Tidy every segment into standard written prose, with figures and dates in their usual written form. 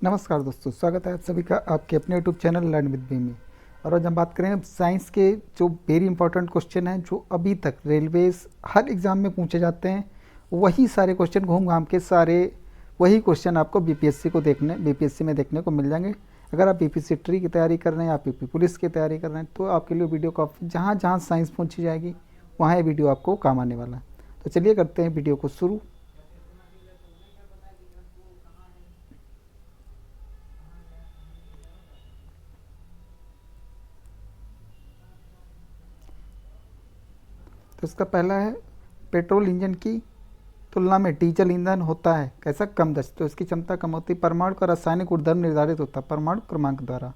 नमस्कार दोस्तों, स्वागत है आप सभी का आपके अपने YouTube channel learn with me में। और आज हम बात करें साइंस के जो वेरी इंपॉर्टेंट क्वेश्चन हैं जो अभी तक रेलवेज हर एग्ज़ाम में पूछे जाते हैं। वही सारे क्वेश्चन घूम घाम के सारे वही क्वेश्चन आपको बीपीएससी में देखने को मिल जाएंगे। अगर आप बीपीएससी ट्री की तैयारी कर रहे हैं या पीपी पुलिस की तैयारी कर रहे हैं तो आपके लिए वीडियो काफ़ी जहाँ जहाँ साइंस पूछी जाएगी वहाँ ये वीडियो आपको काम आने वाला है। तो चलिए करते हैं वीडियो को शुरू। तो इसका पहला है, पेट्रोल इंजन की तुलना में डीजल ईंधन होता है कैसा, कम दस्त, तो इसकी क्षमता कम होती है। परमाणु का रासायनिक गुणधर्म निर्धारित होता है परमाणु क्रमांक द्वारा।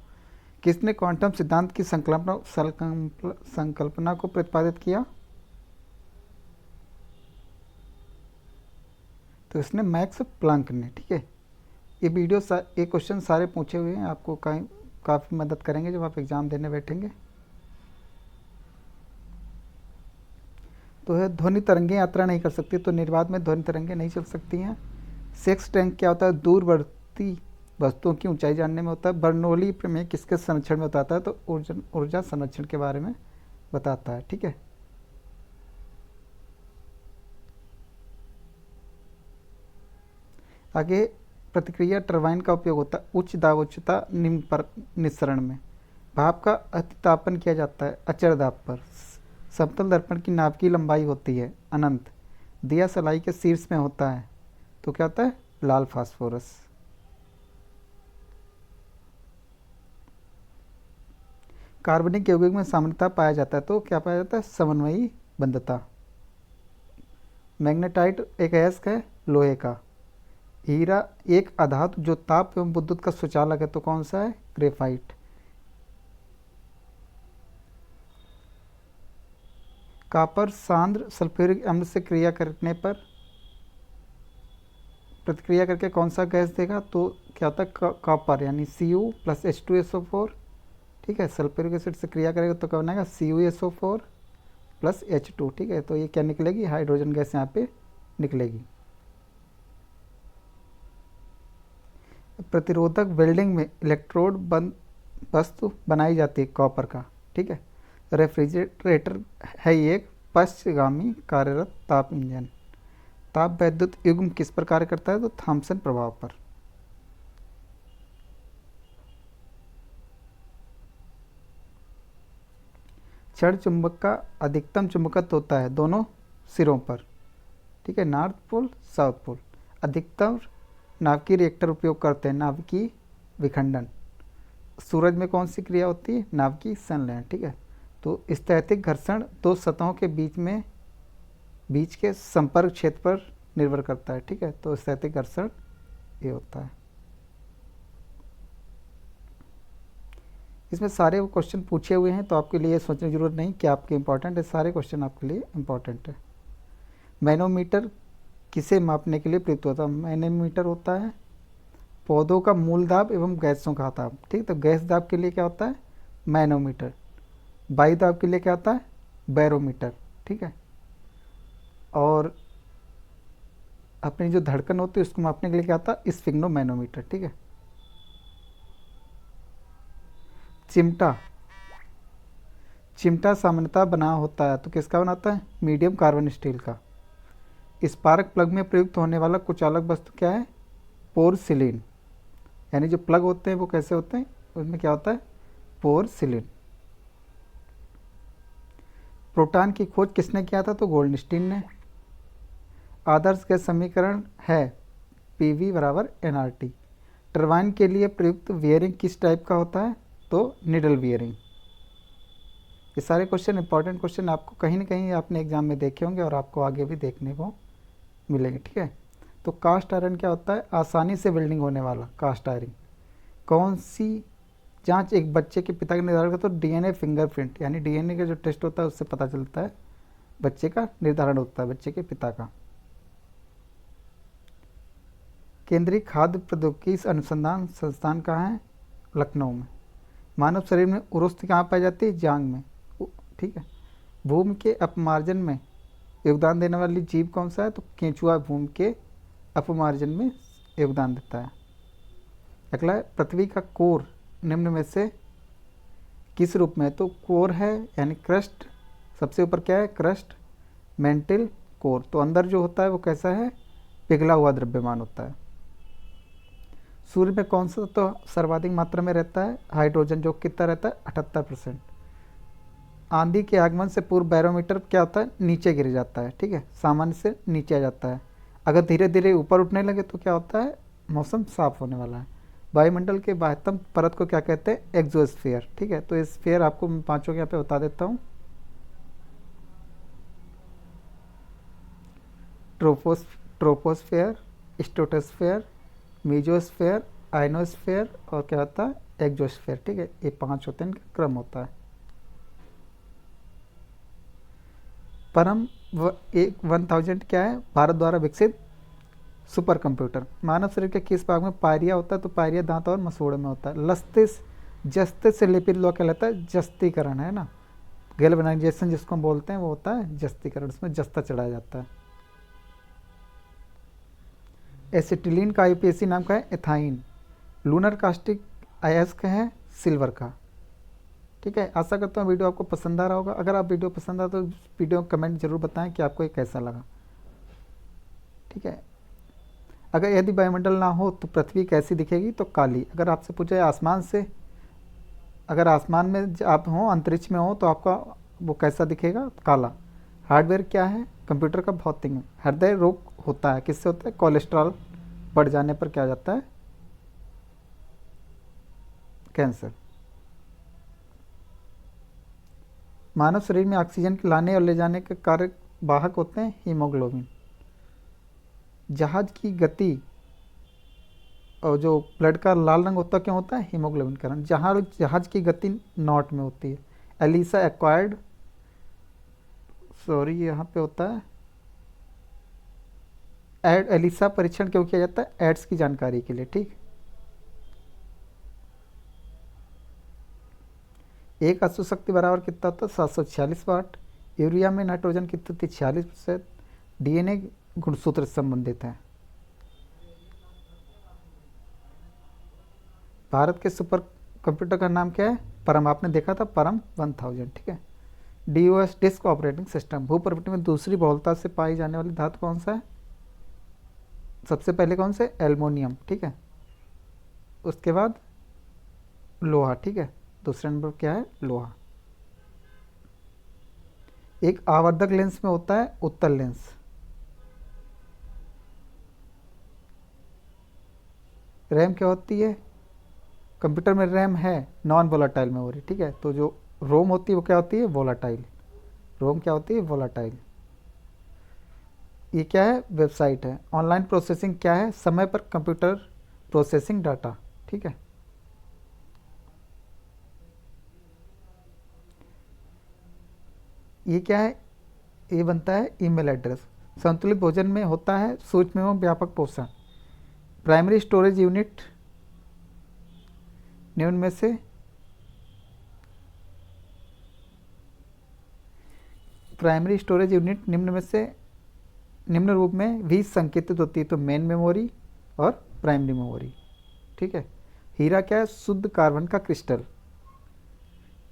किसने क्वांटम सिद्धांत की संकल्पना को प्रतिपादित किया, तो इसने मैक्स प्लांक ने। ठीक है, ये क्वेश्चन सारे पूछे हुए हैं, आपको काफ़ी मदद करेंगे जब आप एग्ज़ाम देने बैठेंगे। तो है, ध्वनि तरंगें यात्रा नहीं कर सकती, तो निर्वात में ध्वनि तरंगें नहीं चल सकती हैं। सेक्स टैंक क्या होता है, दूरवर्ती वस्तुओं की ऊंचाई जानने में होता है। बर्नौली प्रमेय किसके संरक्षण में बताता है, तो ऊर्जा संरक्षण के बारे में बताता है। ठीक है, आगे, प्रतिक्रिया टरबाइन का उपयोग होता है उच्च दाब उच्चता निम्न पर निस्सरण में। भाप का अतितापन किया जाता है अचर दाब पर। समतल दर्पण की नाभ की लंबाई होती है अनंत। दिया सलाई के शीर्ष में होता है, तो क्या होता है, लाल फास्फोरस। कार्बनिक यौगिक में सामान्यतः पाया जाता है, तो क्या पाया जाता है, समन्वयी बंधता। मैग्नेटाइट एक अयस्क है लोहे का। हीरा एक अधातु जो ताप एवं विद्युत का सुचालक है, तो कौन सा है, ग्रेफाइट। कॉपर सांद्र सल्फ्यूरिक अम्ल से प्रतिक्रिया करके कौन सा गैस देगा, तो क्या होता है, कॉपर यानी Cu प्लस H2SO4। ठीक है, सल्फ्यूरिक एसिड से क्रिया करेगा तो क्या बनेगा, CuSO4 प्लस H2। ठीक है, तो ये क्या निकलेगी, हाइड्रोजन गैस यहाँ पे निकलेगी। प्रतिरोधक वेल्डिंग में इलेक्ट्रोड बंद वस्तु बनाई जाती है कॉपर का। ठीक है, रेफ्रिजरेटर है एक पश्चगामी कार्यरत ताप इंजन। ताप वैद्युत युग्म किस पर कार्य करता है, तो थॉम्सन प्रभाव पर। क्षण चुंबक का अधिकतम चुंबकत्व होता है दोनों सिरों पर। ठीक है, नॉर्थ पोल साउथ पोल। अधिकतम नाभिकीय रिएक्टर उपयोग करते हैं, नाभिकीय विखंडन। सूरज में कौन सी क्रिया होती है, नाभिकीय संलयन। ठीक है, तो स्थैतिक घर्षण दो सतहों के बीच के संपर्क क्षेत्र पर निर्भर करता है। ठीक है, तो स्थैतिक घर्षण ये होता है। इसमें सारे वो क्वेश्चन पूछे हुए हैं, तो आपके लिए सोचने की जरूरत नहीं कि आपके इंपॉर्टेंट है, सारे क्वेश्चन आपके लिए इंपॉर्टेंट है। मैनोमीटर किसे मापने के लिए प्रयुक्त होता है, मैनोमीटर होता है पौधों का मूल दाब एवं गैसों का दाब। ठीक, तो गैस दाब के लिए क्या होता है, मैनोमीटर। वायु दाब के लिए क्या होता है, बैरोमीटर। ठीक है, और अपनी जो धड़कन होती है उसको मापने के लिए क्या होता है, स्फिग्नोमैनोमीटर। ठीक है, चिमटा सामान्यतः बना होता है, तो किसका बनाता है, मीडियम कार्बन स्टील का। स्पार्क प्लग में प्रयुक्त होने वाला कुचालक वस्तु क्या है, पोरसिलिन। यानी जो प्लग होते हैं वो कैसे होते हैं, उसमें क्या होता है, पोरसिलिन। प्रोटॉन की खोज किसने किया था, तो गोल्डस्टीन ने। आदर्श गैस समीकरण है PV बराबर nRT। टरबाइन के लिए प्रयुक्त वियरिंग किस टाइप का होता है, तो निडल वियरिंग। ये सारे क्वेश्चन इंपॉर्टेंट क्वेश्चन आपको कहीं ना कहीं आपने एग्जाम में देखे होंगे और आपको आगे भी देखने को मिलेंगे। ठीक है, तो कास्ट आयरन क्या होता है, आसानी से वेल्डिंग होने वाला कास्ट आयरन। कौन सी जांच एक बच्चे के पिता का निर्धारण करता है, तो DNA फिंगरप्रिंट, यानी DNA का जो टेस्ट होता है उससे पता चलता है बच्चे का निर्धारण होता है, बच्चे के पिता का। केंद्रीय खाद्य प्रौद्योगिकी अनुसंधान संस्थान कहाँ है, लखनऊ में। मानव शरीर में उरुस्थ कहाँ पाई जाती है, जांग में। ठीक है, भूमि के अपमार्जन में योगदान देने वाली जीव कौन सा है, तो केंचुआ भूमि के अपमार्जन में योगदान देता है। अगला है पृथ्वी का कोर निम्न में से किस रूप में है? तो कोर है यानी क्रस्ट, सबसे ऊपर क्या है? Crust, mental, core. तो अंदर जो होता है वो कैसा है? पिघला हुआ द्रव्यमान होता है। सूर्य में कौन सा तो सर्वाधिक मात्रा में रहता है? हाइड्रोजन, जो कितना रहता है? 78%। आंधी के आगमन से पूर्व बैरोमीटर क्या होता है? नीचे गिर जाता है, ठीक है, सामान्य से नीचे आ जाता है। अगर धीरे धीरे ऊपर उठने लगे तो क्या होता है? मौसम साफ होने वाला है। वायुमंडल के बाह्यतम परत को क्या कहते हैं? एक्सोस्फीयर, ठीक है। तो स्फीयर आपको मैं पांचों के यहाँ पे बता देता हूँ। ट्रोपोस ट्रोपोस्फेयर, स्ट्रेटोस्फेयर, मीजोस्फेयर, आइनोस्फेयर और क्या होता है? एक्सोस्फेयर, ठीक है। ये पांच होते हैं, इनका क्रम होता है। परम 1000 क्या है? भारत द्वारा विकसित सुपर कंप्यूटर। मानव शरीर के किस भाग में पायरिया होता है? तो पायरिया दांत और मसूड़े में होता है। लस्तिस जस्ते से लिपिड लॉ कहलाता है जस्तीकरण, है ना। गैल्वेनाइजेशन जिसको हम बोलते हैं वो होता है जस्तीकरण, उसमें जस्ता चढ़ाया जाता है। एसिटिलीन का आईयूपीएसी नाम का है? एथाइन। लूनर कास्टिक अयस्क है सिल्वर का, ठीक है। आशा करता हूँ वीडियो आपको पसंद आ रहा होगा। अगर आप वीडियो पसंद आए तो वीडियो कमेंट जरूर बताएं कि आपको ये कैसा लगा, ठीक है। अगर यदि वायुमंडल ना हो तो पृथ्वी कैसी दिखेगी? तो काली। अगर आपसे पूछा जाए आसमान से, अगर आसमान में आप हो, अंतरिक्ष में हो, तो आपका वो कैसा दिखेगा? काला। हार्डवेयर क्या है? कंप्यूटर का भौतिक में। हृदय रोग होता है, किससे होता है? कोलेस्ट्रॉल बढ़ जाने पर क्या हो जाता है? कैंसर। मानव शरीर में ऑक्सीजन के लाने और ले जाने के कार्य वाहक होते हैं हीमोग्लोबिन। जहाज की गति और जो ब्लड का लाल रंग होता है क्यों होता है? हीमोग्लोबिन कारण। जहाज की गति नॉट में होती है। एलिसा एक्वायर्ड, सॉरी यहाँ पे होता है एलिसा परीक्षण क्यों किया जाता है? एड्स की जानकारी के लिए, ठीक। एक अश्व शक्ति बराबर कितना होता है? 746 वाट। यूरिया में नाइट्रोजन कितनी थी? 46%। डीएनए गुणसूत्र से संबंधित है। भारत के सुपर कंप्यूटर का नाम क्या है? परम। आपने देखा था परम 1000, ठीक है। DOS disk operating system. भूप्रकृति में दूसरी बहुलता से पाई जाने वाली धातु कौन सा है? सबसे पहले कौन से? एल्युमिनियम, ठीक है। उसके बाद लोहा, ठीक है। दूसरे नंबर क्या है? लोहा। एक आवर्धक लेंस में होता है उत्तल लेंस। रैम क्या होती है? कंप्यूटर में रैम है नॉन वोलाटाइल मेमोरी, ठीक है। तो जो रोम होती है वो क्या होती है? वोलाटाइल। रोम क्या होती है? वोलाटाइल। ये क्या है? वेबसाइट है। ऑनलाइन प्रोसेसिंग क्या है? समय पर कंप्यूटर प्रोसेसिंग डाटा, ठीक है। ये क्या है? ये बनता है ईमेल एड्रेस। संतुलित भोजन में होता है सूक्ष्म एवं व्यापक पोषण। प्राइमरी स्टोरेज यूनिट निम्न में से प्राइमरी स्टोरेज यूनिट निम्न में से निम्न रूप में भी संकेतित होती है। तो मेन मेमोरी और प्राइमरी मेमोरी, ठीक है। हीरा क्या है? शुद्ध कार्बन का क्रिस्टल।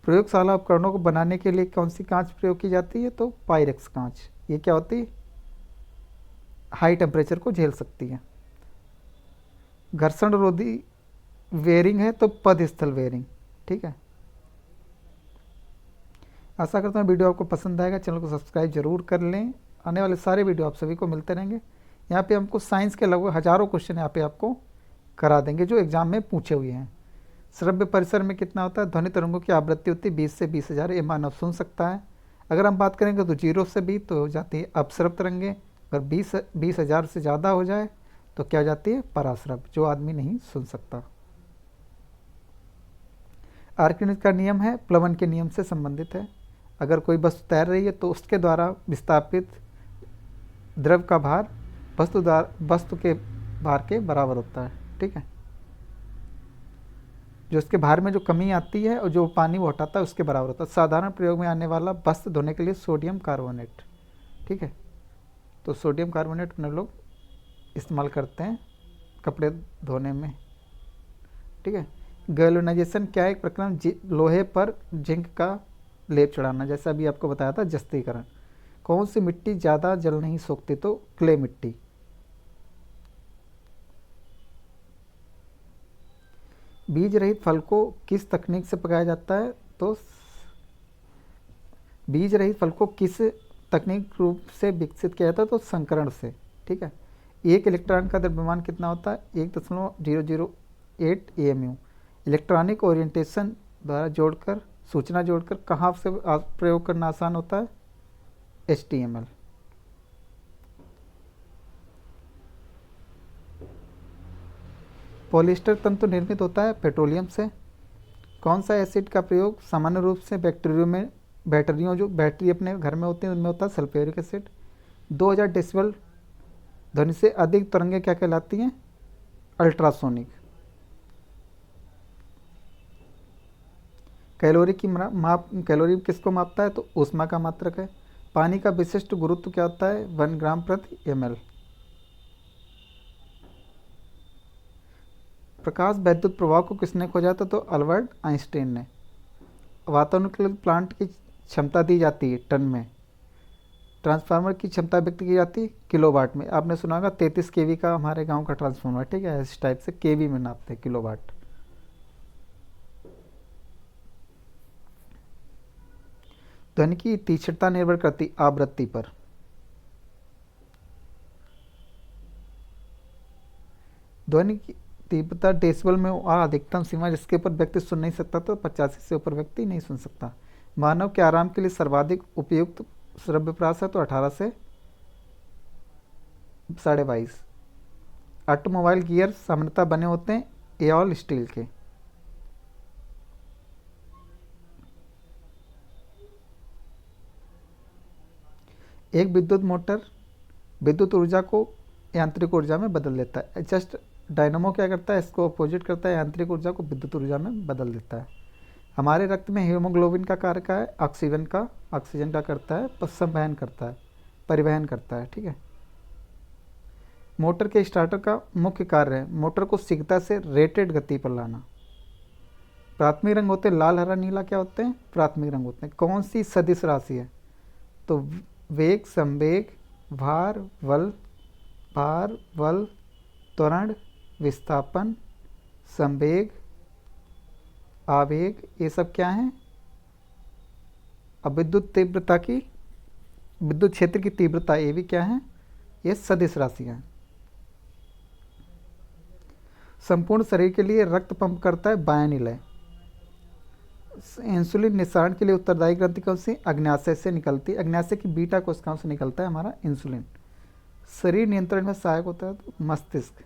प्रयोगशाला उपकरणों को बनाने के लिए कौन सी कांच प्रयोग की जाती है? तो पायरेक्स कांच। ये क्या होती है? हाई टेम्परेचर को झेल सकती है। घर्षण रोधी वेयरिंग है तो पदस्थल वेयरिंग, ठीक है। आशा करता हूँ वीडियो आपको पसंद आएगा। चैनल को सब्सक्राइब जरूर कर लें। आने वाले सारे वीडियो आप सभी को मिलते रहेंगे। यहाँ पे हमको साइंस के लगभग हजारों क्वेश्चन यहाँ पे आपको करा देंगे जो एग्जाम में पूछे हुए हैं। श्रव्य परिसर में कितना होता है? ध्वनि तरंगों की आवृत्ति होती है 20 से 20,000। ये मानव सुन सकता है। अगर हम बात करेंगे तो 0 से 20 तो हो जाती है अपश्रव तरंगे। अगर 20,000 से ज़्यादा हो जाए तो क्या हो जाती है? पराश्रव, जो आदमी नहीं सुन सकता। आर्किमिडीज का नियम है प्लवन के नियम से संबंधित है। अगर कोई वस्तु तैर रही है तो उसके द्वारा विस्थापित द्रव का भार वस्तु के भार के बराबर होता है, ठीक है। जो उसके भार में जो कमी आती है और जो पानी वो हटाता है उसके बराबर होता है। साधारण प्रयोग में आने वाला वस्त्र धोने के लिए सोडियम कार्बोनेट, ठीक है। तो सोडियम कार्बोनेट अपने लोग इस्तेमाल करते हैं कपड़े धोने में। ठीक है। गैल्वेनाइजेशन क्या है? एक प्रक्रम लोहे पर जिंक का लेप चढ़ाना, जैसा अभी आपको बताया था जस्तीकरण। कौन सी मिट्टी ज़्यादा जल नहीं सोखती? तो क्ले मिट्टी। बीज रहित फल को किस तकनीक से पकाया जाता है? तो बीज रहित फल को किस तकनीक रूप से विकसित किया जाता है? तो संकरण से। ठीक है। एक इलेक्ट्रॉन का द्रव्यमान कितना होता है? 1.008 AMU। इलेक्ट्रॉनिक ओरिएंटेशन द्वारा जोड़कर सूचना जोड़कर कहाँ से प्रयोग करना आसान होता है? HTML। पॉलिएस्टर तंतु निर्मित होता है पेट्रोलियम से। कौन सा एसिड का प्रयोग सामान्य रूप से बैटरियों जो बैटरी अपने घर में होती हैं उनमें होता है? Sulphuric acid. 2000 डेसिबल ध्वनि से अधिक तरंगें क्या कहलाती हैं? अल्ट्रासोनिक। कैलोरी की कैलोरी किसको मापता है? तो ऊष्मा का मात्रक है। पानी का विशिष्ट गुरुत्व क्या होता है? 1 ग्राम प्रति ml। प्रकाश वैद्युत प्रभाव को किसने खोजा था? तो अल्बर्ट आइंस्टीन ने। वातानुकूलित प्लांट की क्षमता दी जाती है टन में। ट्रांसफार्मर की क्षमता व्यक्त की जाती है किलोवाट में। आपने सुना होगा 33 kV का हमारे गांव का ट्रांसफार्मर, ठीक है, इस टाइप से केवी में नापते हैं, किलोवाट। ध्वनि की तीक्ष्णता निर्भर करती आवृत्ति पर। ध्वनि की तीव्रता डेसिबल में अधिकतम सीमा जिसके ऊपर व्यक्ति सुन नहीं सकता, तो 85 से ऊपर व्यक्ति नहीं सुन सकता। मानव के आराम के लिए सर्वाधिक उपयुक्त श्रव्यप्राश है? तो 18 से 22.5। ऑटोमोबाइल गियर सामान्यतः बने होते हैं एऑल स्टील के। एक विद्युत मोटर विद्युत ऊर्जा को यांत्रिक ऊर्जा में बदल देता है। जस्ट डायनामो क्या करता है? इसको अपोजिट करता है, यांत्रिक ऊर्जा को विद्युत ऊर्जा में बदल देता है। हमारे रक्त में हीमोग्लोबिन का कार्य क्या है? ऑक्सीजन का करता है, संवहन करता है, परिवहन करता है। ठीक है। मोटर के स्टार्टर का मुख्य कार्य है मोटर को शीघ्रता से रेटेड गति पर लाना। प्राथमिक रंग होते हैं लाल, हरा, नीला, क्या होते हैं? प्राथमिक रंग होते हैं। कौन सी सदिश राशि है? तो वेग, संवेग, भार, बल, त्वरण, विस्थापन, संवेग, आवेग, ये सब क्या है? अब विद्युत क्षेत्र की तीव्रता, ये भी क्या है? ये सदिश राशियां हैं। संपूर्ण शरीर के लिए रक्त पंप करता है बायां निलय। इंसुलिन निस्सारण के लिए उत्तरदायी ग्रंथि कौन सी? अग्न्याशय से निकलती। अग्न्याशय की बीटा कोशिकाओं से निकलता है हमारा इंसुलिन। शरीर नियंत्रण में सहायक होता है तो मस्तिष्क।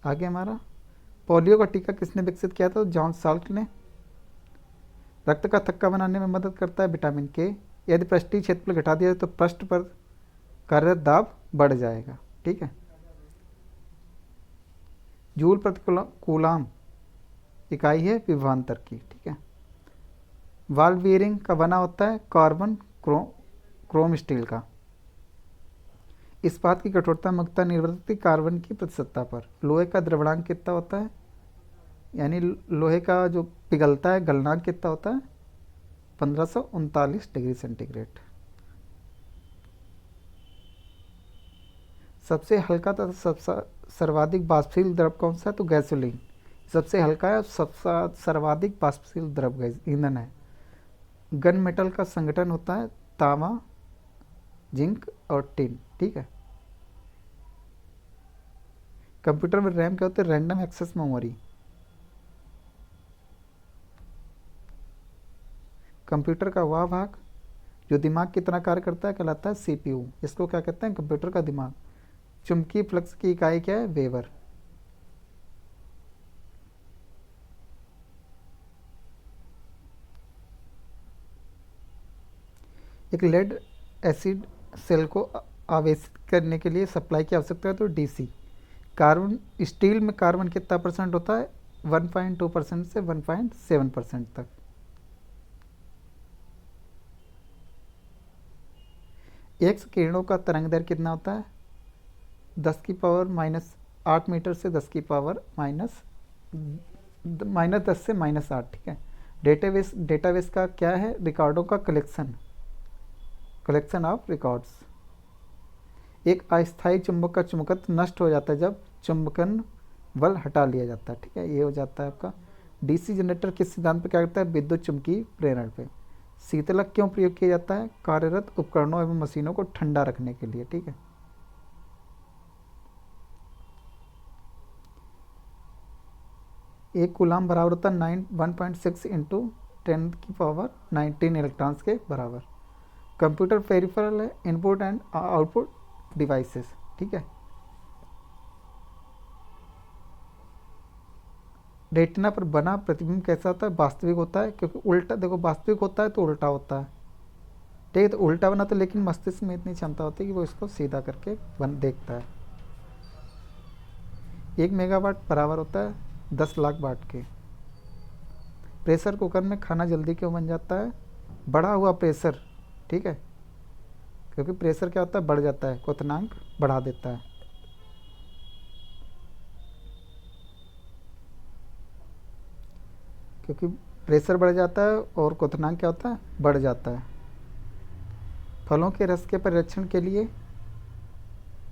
आगे हमारा पोलियो का टीका किसने विकसित किया था? तो जॉन साल्क ने। रक्त का थक्का बनाने में मदद करता है विटामिन के। यदि पृष्ठीय क्षेत्रफल घटा दिया जाए तो पृष्ठ पर कार्यरत दाब बढ़ जाएगा। ठीक है। जूल प्रति कूलाम इकाई है विभवांतर की। ठीक है। वाल्व बीयरिंग का बना होता है कार्बन क्रोम स्टील का। इस्पात की कठोरता मुख्यतः निर्भर करती है कार्बन की प्रतिशतता पर। लोहे का द्रवणांक कितना होता है? यानी लोहे का जो पिघलता है गलनांक कितना होता है? 1539 डिग्री सेंटीग्रेड। सबसे हल्का तथा सर्वाधिक वाष्पशील द्रव कौन सा है? तो गैसोलीन सबसे हल्का है, सबसे सर्वाधिक वाष्पशील द्रव ईंधन है। गन मेटल का संगठन होता है तांबा, जिंक और टिन। ठीक है। कंप्यूटर में रैम क्या होते हैं? Random access memory. कंप्यूटर का वह भाग जो दिमाग की तरह कार्य करता है कहलाता है सीपीयू। इसको क्या कहते हैं? कंप्यूटर का दिमाग। चुंबकीय फ्लक्स की इकाई क्या है? वेबर। एक लेड एसिड सेल को आवेशित करने के लिए सप्लाई की आवश्यकता है तो डीसी। कार्बन स्टील में कार्बन कितना परसेंट होता है? 1.2% से 1.7% तक। एक्स किरणों का तरंग दैर्घ्य कितना होता है? 10⁻⁻⁻⁴ 8 मीटर से 10 की पावर -10 से -8, ठीक है। डेटाबेस का क्या है? रिकॉर्डों का कलेक्शन ऑफ रिकॉर्ड्स। एक अस्थायी चुंबक का चुंबकत्व नष्ट हो जाता है जब चुंबकन बल हटा लिया जाता है, ठीक है। ये हो जाता है आपका। डीसी जनरेटर किस सिद्धांत पर क्या करता है? विद्युत चुम्बकीय प्रेरण पे। शीतलक क्यों प्रयोग किया जाता है? कार्यरत उपकरणों एवं मशीनों को ठंडा रखने के लिए, ठीक है। एक कूलाम बराबर होता है 1.6 इंटू 10⁻19 इलेक्ट्रॉन्स के बराबर। कंप्यूटर पेरिफेरल है, इनपुट एंड आउटपुट डिवाइसेस, ठीक है। रेटिना पर बना प्रतिबिंब कैसा होता है? वास्तविक होता है, क्योंकि उल्टा, देखो वास्तविक होता है तो उल्टा होता है, ठीक है। तो उल्टा बना तो, लेकिन मस्तिष्क में इतनी क्षमता होती है कि वो इसको सीधा करके देखता है। 1 मेगावाट बराबर होता है 10 लाख वाट के। प्रेशर कुकर में खाना जल्दी क्यों बन जाता है? बढ़ा हुआ प्रेशर, ठीक है, क्योंकि प्रेशर क्या होता है? बढ़ जाता है, क्वथनांक बढ़ा देता है। क्योंकि प्रेशर बढ़ जाता है और क्वथनांक क्या होता है? बढ़ जाता है। फलों के रस के परिरक्षण के लिए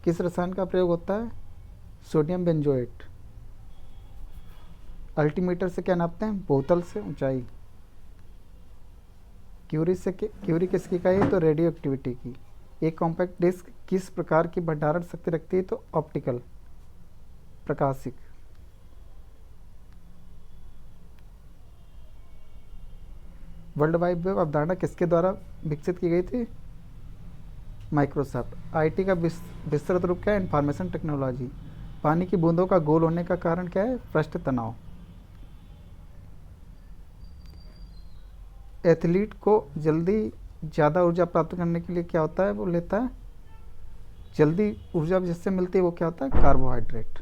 किस रसायन का प्रयोग होता है? Sodium benzoate. अल्टीमीटर से क्या नापते हैं? बोतल से ऊंचाई। क्यूरी किसकी इकाई है? तो रेडियो एक्टिविटी की। एक कॉम्पैक्ट डिस्क किस प्रकार की भंडारण शक्ति रखती है? तो ऑप्टिकल, प्रकाशिक। वर्ल्ड वाइड वेब अवधारणा किसके द्वारा विकसित की गई थी? माइक्रोसॉफ्ट। आईटी का विस्तृत रूप क्या है? Information technology. पानी की बूंदों का गोल होने का कारण क्या है? पृष्ठ तनाव। एथलीट को जल्दी ज़्यादा ऊर्जा प्राप्त करने के लिए क्या होता है? वो लेता है जल्दी ऊर्जा जिससे मिलती है, वो क्या होता है? कार्बोहाइड्रेट।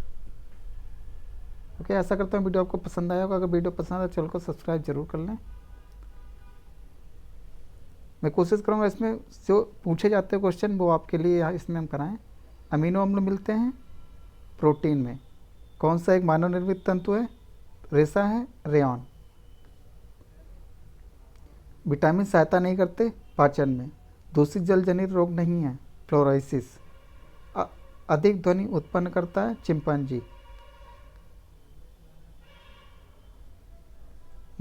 ओके, ऐसा करता हूँ वीडियो आपको पसंद आया होगा। अगर वीडियो पसंद आया तो चैनल को सब्सक्राइब जरूर कर लें। मैं कोशिश करूँगा इसमें जो पूछे जाते हैं क्वेश्चन वो आपके लिए यहाँ इसमें हम कराएं। अमीनो अम्ल मिलते हैं प्रोटीन में। कौन सा एक मानव निर्मित तंतु है? रेशा है, रेयॉन। विटामिन सहायता नहीं करते पाचन में। दूषित जल जनित रोग नहीं है, फ्लोरोसिस। अधिक ध्वनि उत्पन्न करता है चिंपांजी।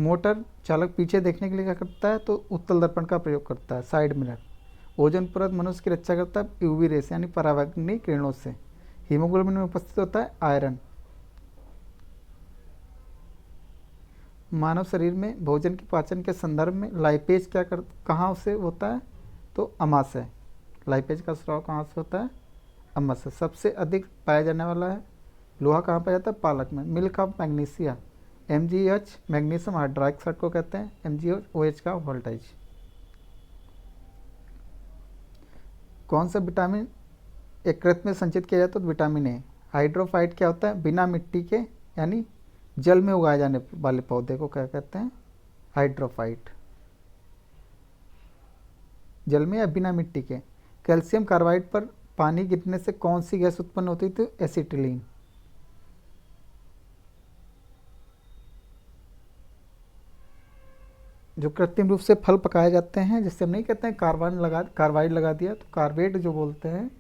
मोटर चालक पीछे देखने के लिए क्या करता है? तो उत्तल दर्पण का प्रयोग करता है, साइड मिरर। ओजोन परत मनुष्य की रक्षा करता है यूवी रेस यानी परावैंगनी किरणों से। हीमोग्लोबिन में उपस्थित होता है आयरन। मानव शरीर में भोजन के पाचन के संदर्भ में लाइपेज कहाँ से होता है? तो अमाशय। लाइपेज का स्राव कहाँ से होता है? अमाशय। सबसे अधिक पाया जाने वाला है लोहा कहाँ पाया जाता है? पालक में। Milk of magnesia. MgH magnesium hydroxide को कहते हैं। MgOH का वोल्टेज। कौन सा विटामिन यकृत में संचित किया जाता है? तो विटामिन ए। हाइड्रोफाइट क्या होता है? बिना मिट्टी के यानी जल में उगाए जाने वाले पौधे को क्या कहते हैं? हाइड्रोफाइट। जल में या बिना मिट्टी के। कैल्शियम कार्बाइड पर पानी गिरने से कौन सी गैस उत्पन्न होती थी? एसिटिलीन। जो कृत्रिम रूप से फल पकाए जाते हैं, जिससे हम नहीं कहते हैं कार्बाइड लगा दिया, तो कार्बेट जो बोलते हैं,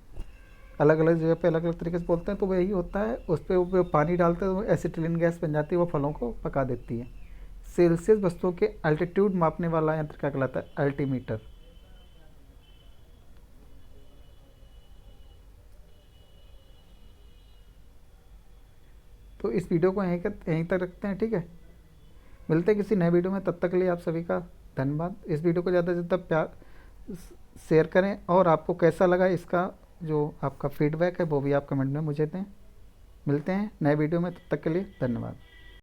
अलग अलग जगह पे अलग अलग तरीके से बोलते हैं, तो वो यही होता है। उस पर वो पानी डालते हैं तो एसिटिलीन गैस बन जाती है, वो फलों को पका देती है। सेल्सियस वस्तुओं के अल्टीट्यूड मापने वाला यंत्र क्या कहलाता है? अल्टीमीटर। तो इस वीडियो को यहीं तक रखते हैं, ठीक है। मिलते हैं किसी नए वीडियो में, तब तक के लिए आप सभी का धन्यवाद। इस वीडियो को ज़्यादा से ज़्यादा प्यार शेयर करें, और आपको कैसा लगा इसका जो आपका फीडबैक है वो भी आप कमेंट में मुझे दें। मिलते हैं नए वीडियो में, तब तक के लिए धन्यवाद।